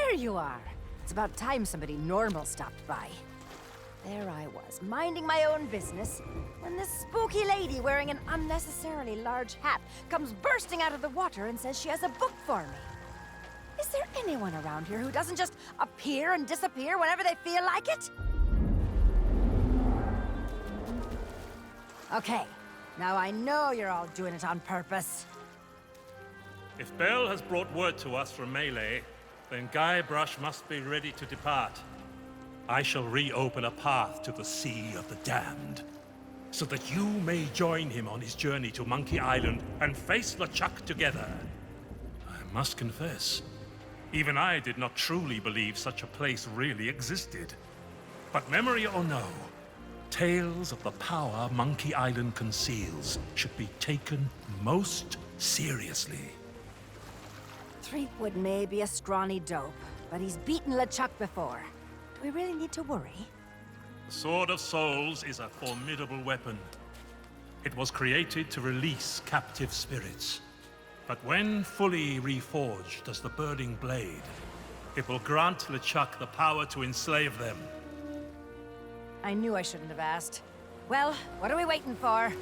There you are. It's about time somebody normal stopped by. There I was, minding my own business, when this spooky lady wearing an unnecessarily large hat comes bursting out of the water and says she has a book for me. Is there anyone around here who doesn't just appear and disappear whenever they feel like it? Okay, now I know you're all doing it on purpose. If Bell has brought word to us from Melee, then Guybrush must be ready to depart. I shall reopen a path to the Sea of the Damned, so that you may join him on his journey to Monkey Island and face LeChuck together. I must confess, even I did not truly believe such a place really existed. But memory or no, tales of the power Monkey Island conceals should be taken most seriously. Threepwood may be a scrawny dope, but he's beaten LeChuck before. Do we really need to worry? The Sword of Souls is a formidable weapon. It was created to release captive spirits. But when fully reforged as the Burning Blade, it will grant LeChuck the power to enslave them. I knew I shouldn't have asked. Well, what are we waiting for?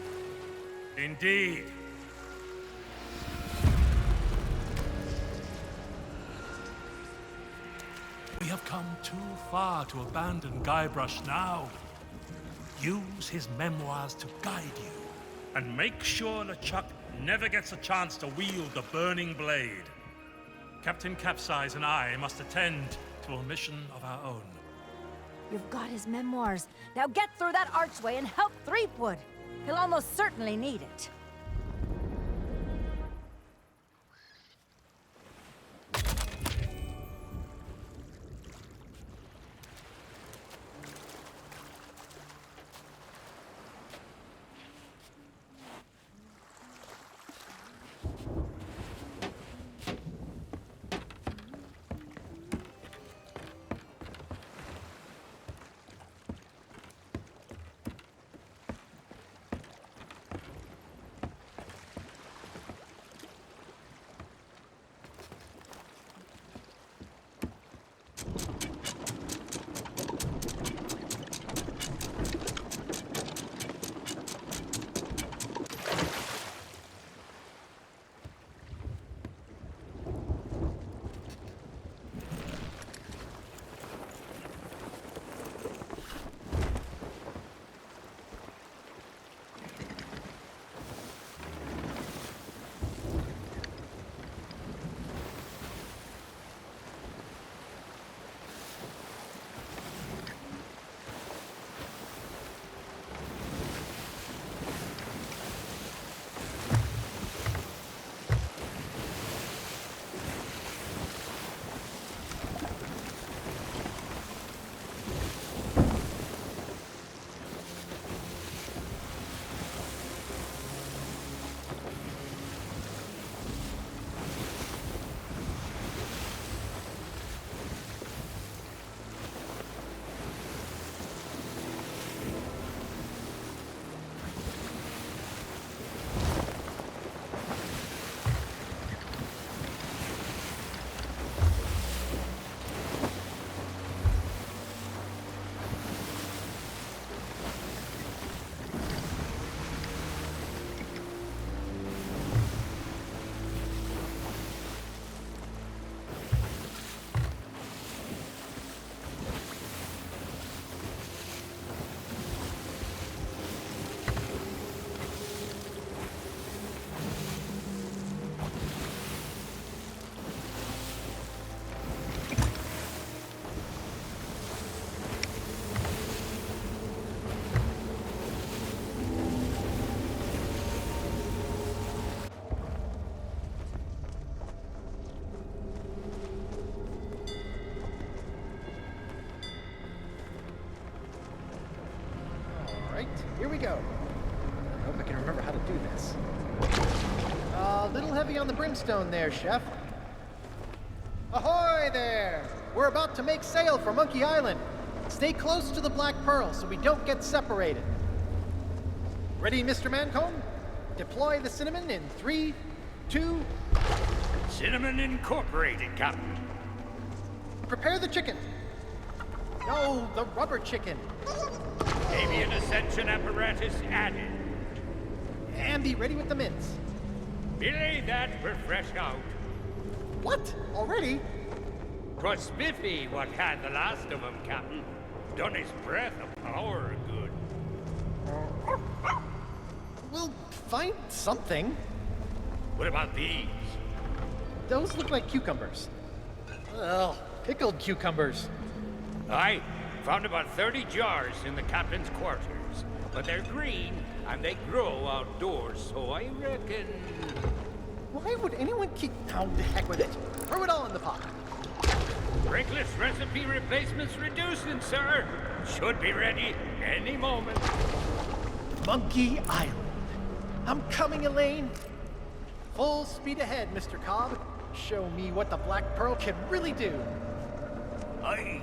Indeed. We have come too far to abandon Guybrush now. Use his memoirs to guide you, and make sure LeChuck never gets a chance to wield the Burning Blade. Captain Capsize and I must attend to a mission of our own. You've got his memoirs. Now get through that archway and help Threepwood. He'll almost certainly need it. Here we go. I hope I can remember how to do this. A little heavy on the brimstone there, Chef. Ahoy there! We're about to make sail for Monkey Island. Stay close to the Black Pearl so we don't get separated. Ready, Mr. Mancomb? Deploy the cinnamon in 3, 2... Cinnamon Incorporated, Captain. Prepare the chicken. No, the rubber chicken. Avian ascension apparatus added. And be ready with the mints. Belay that we're fresh out. What? Already? 'Twas Spiffy what had the last of 'em, Captain. Done his breath of power good. We'll find something. What about these? Those look like cucumbers. Ugh, pickled cucumbers. I found about 30 jars in the captain's quarters, but they're green and they grow outdoors, so I reckon... Why would anyone keep... Oh, the heck with it. Throw it all in the pot. Drinkless recipe replacements reducing, sir. Should be ready any moment. Monkey Island. I'm coming, Elaine. Full speed ahead, Mr. Cobb. Show me what the Black Pearl can really do. Aye.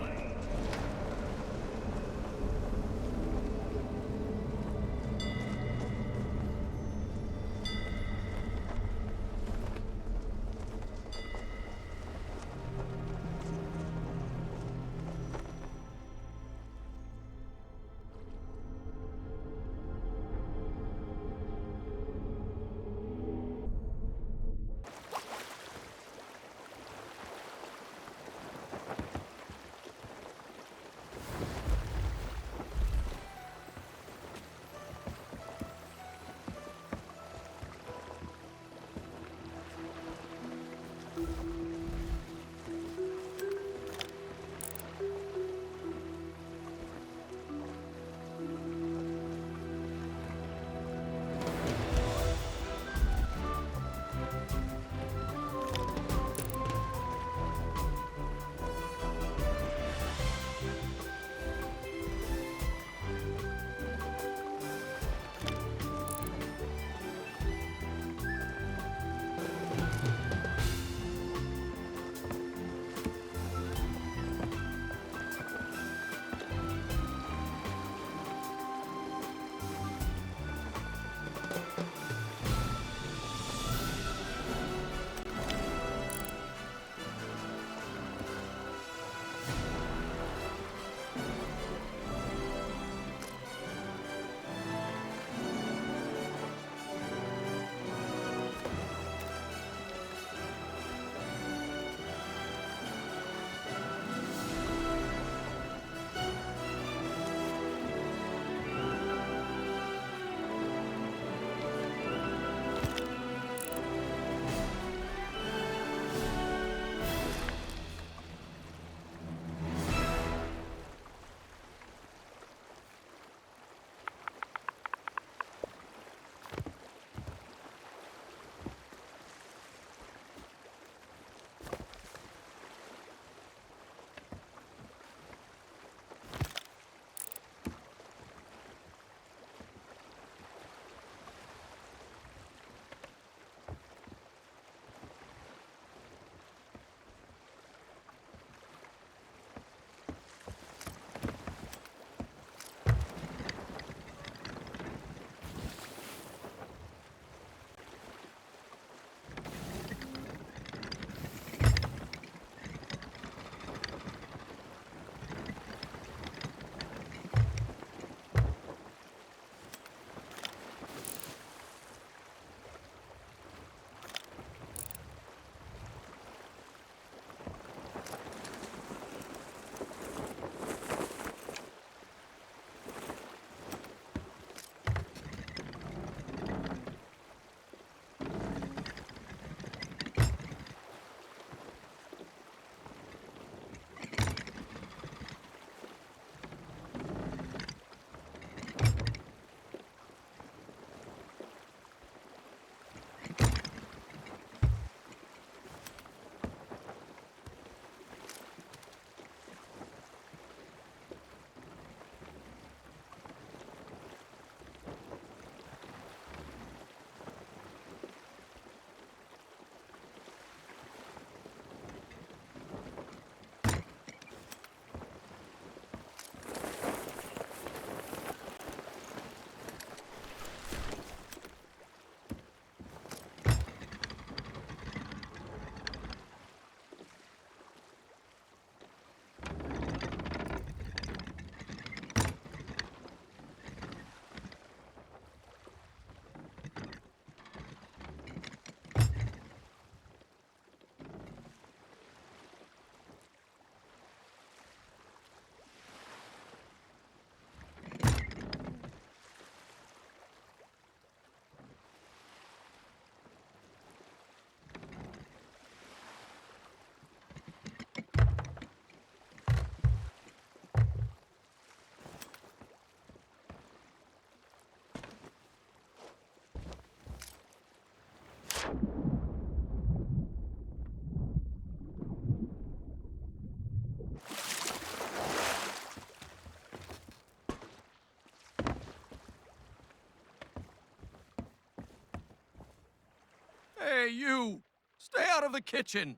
Hey, you! Stay out of the kitchen!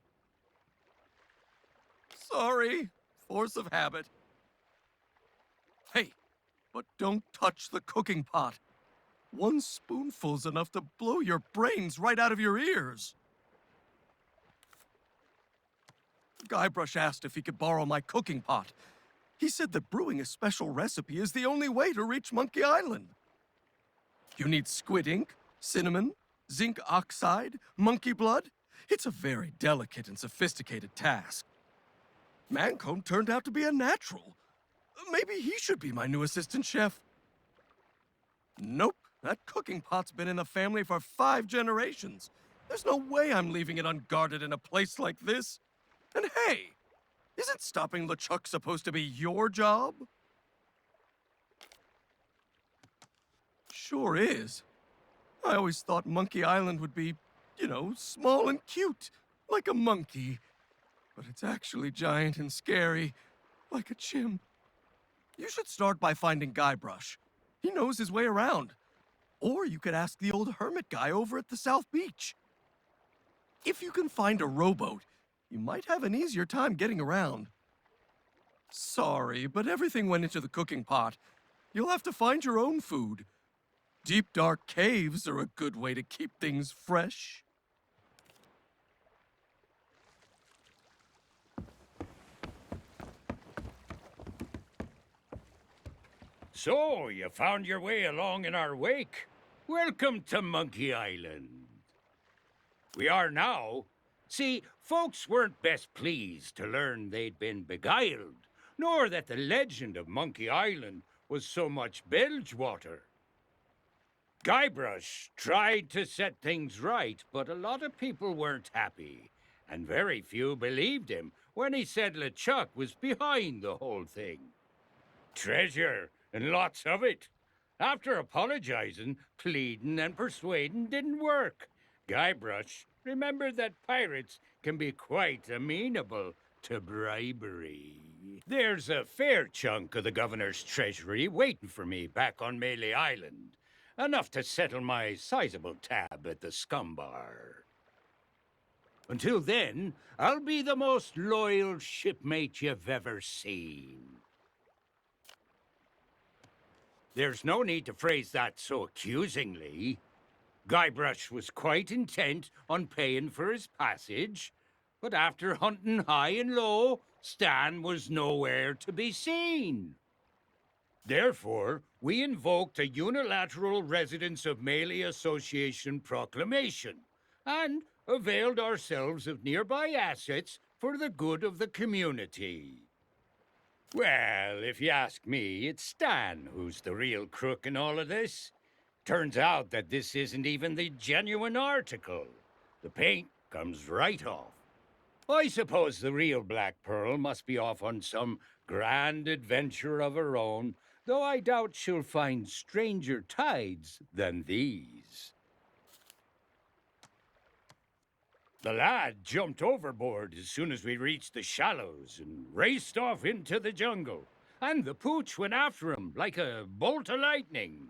Sorry. Force of habit. Hey, but don't touch the cooking pot. One spoonful's enough to blow your brains right out of your ears. Guybrush asked if he could borrow my cooking pot. He said that brewing a special recipe is the only way to reach Monkey Island. You need squid ink, cinnamon, zinc oxide, monkey blood. It's a very delicate and sophisticated task. Mancomb turned out to be a natural. Maybe he should be my new assistant chef. Nope, that cooking pot's been in the family for 5 generations. There's no way I'm leaving it unguarded in a place like this. And hey, isn't stopping LeChuck supposed to be your job? Sure is. I always thought Monkey Island would be, small and cute, like a monkey. But it's actually giant and scary, like a chimp. You should start by finding Guybrush. He knows his way around. Or you could ask the old hermit guy over at the South Beach. If you can find a rowboat, you might have an easier time getting around. Sorry, but everything went into the cooking pot. You'll have to find your own food. Deep, dark caves are a good way to keep things fresh. So, you found your way along in our wake. Welcome to Monkey Island. We are now. See, folks weren't best pleased to learn they'd been beguiled, nor that the legend of Monkey Island was so much bilge water. Guybrush tried to set things right, but a lot of people weren't happy, and very few believed him when he said LeChuck was behind the whole thing. Treasure, and lots of it. After apologizing, pleading, and persuading didn't work, Guybrush remembered that pirates can be quite amenable to bribery. There's a fair chunk of the governor's treasury waiting for me back on Melee Island. Enough to settle my sizable tab at the scum bar. Until then, I'll be the most loyal shipmate you've ever seen. There's no need to phrase that so accusingly. Guybrush was quite intent on paying for his passage, but after hunting high and low, Stan was nowhere to be seen. Therefore, we invoked a unilateral Residents of Melee Association proclamation and availed ourselves of nearby assets for the good of the community. Well, if you ask me, it's Stan who's the real crook in all of this. Turns out that this isn't even the genuine article. The paint comes right off. I suppose the real Black Pearl must be off on some grand adventure of her own, though I doubt she'll find stranger tides than these. The lad jumped overboard as soon as we reached the shallows and raced off into the jungle. And the pooch went after him like a bolt of lightning.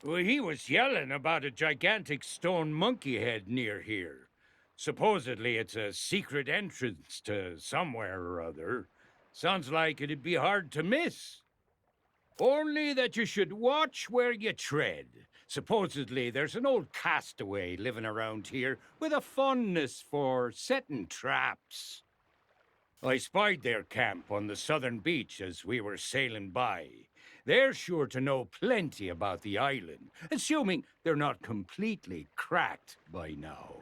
Well, he was yelling about a gigantic stone monkey head near here. Supposedly it's a secret entrance to somewhere or other. Sounds like it'd be hard to miss. Only that you should watch where you tread. Supposedly, there's an old castaway living around here with a fondness for setting traps. I spied their camp on the southern beach as we were sailing by. They're sure to know plenty about the island, assuming they're not completely cracked by now.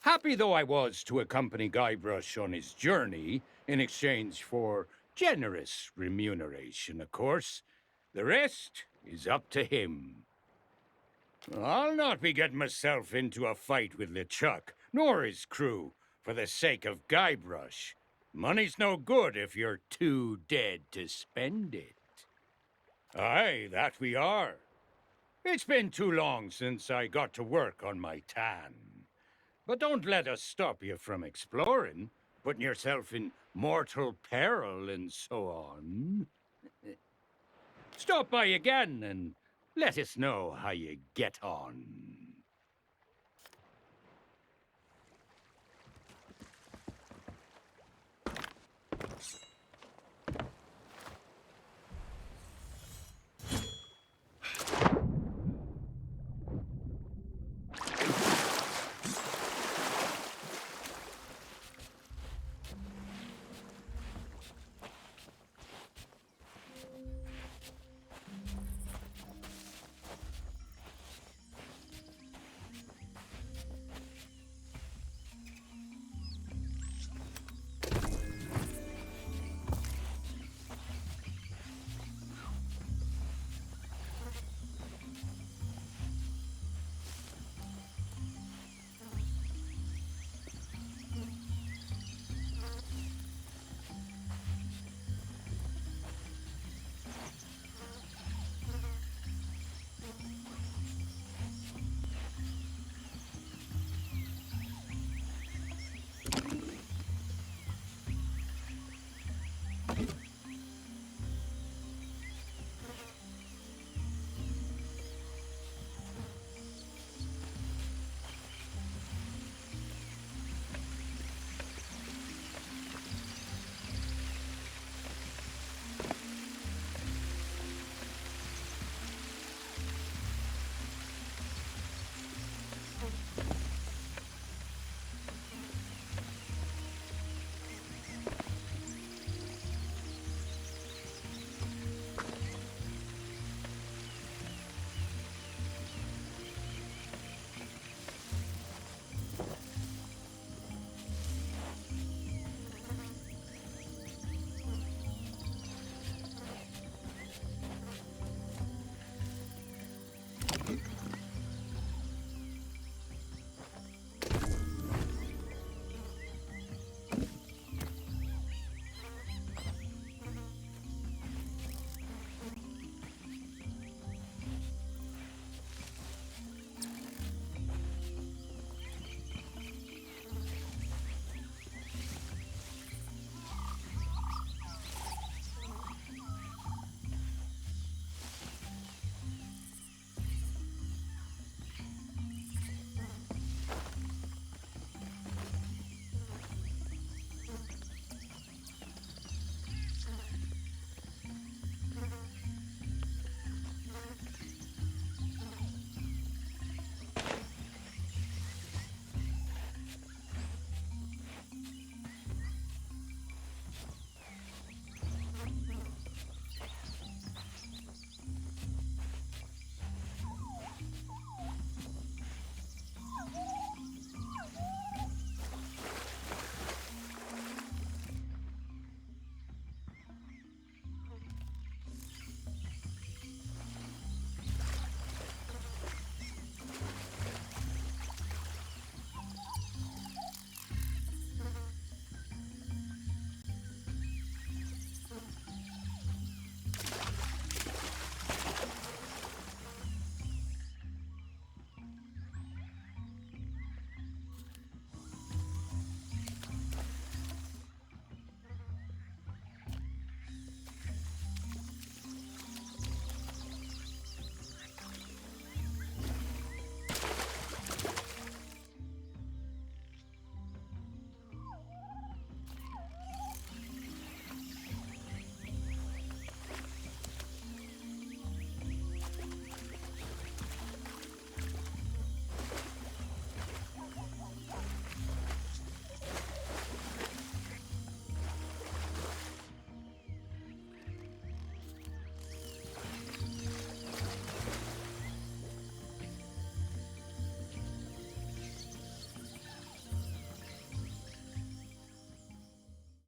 Happy though I was to accompany Guybrush on his journey, in exchange for generous remuneration, of course, the rest is up to him. I'll not be getting myself into a fight with LeChuck, nor his crew, for the sake of Guybrush. Money's no good if you're too dead to spend it. Aye, that we are. It's been too long since I got to work on my tan. But don't let us stop you from exploring, putting yourself in mortal peril and so on. Stop by again, and Let us know how you get on.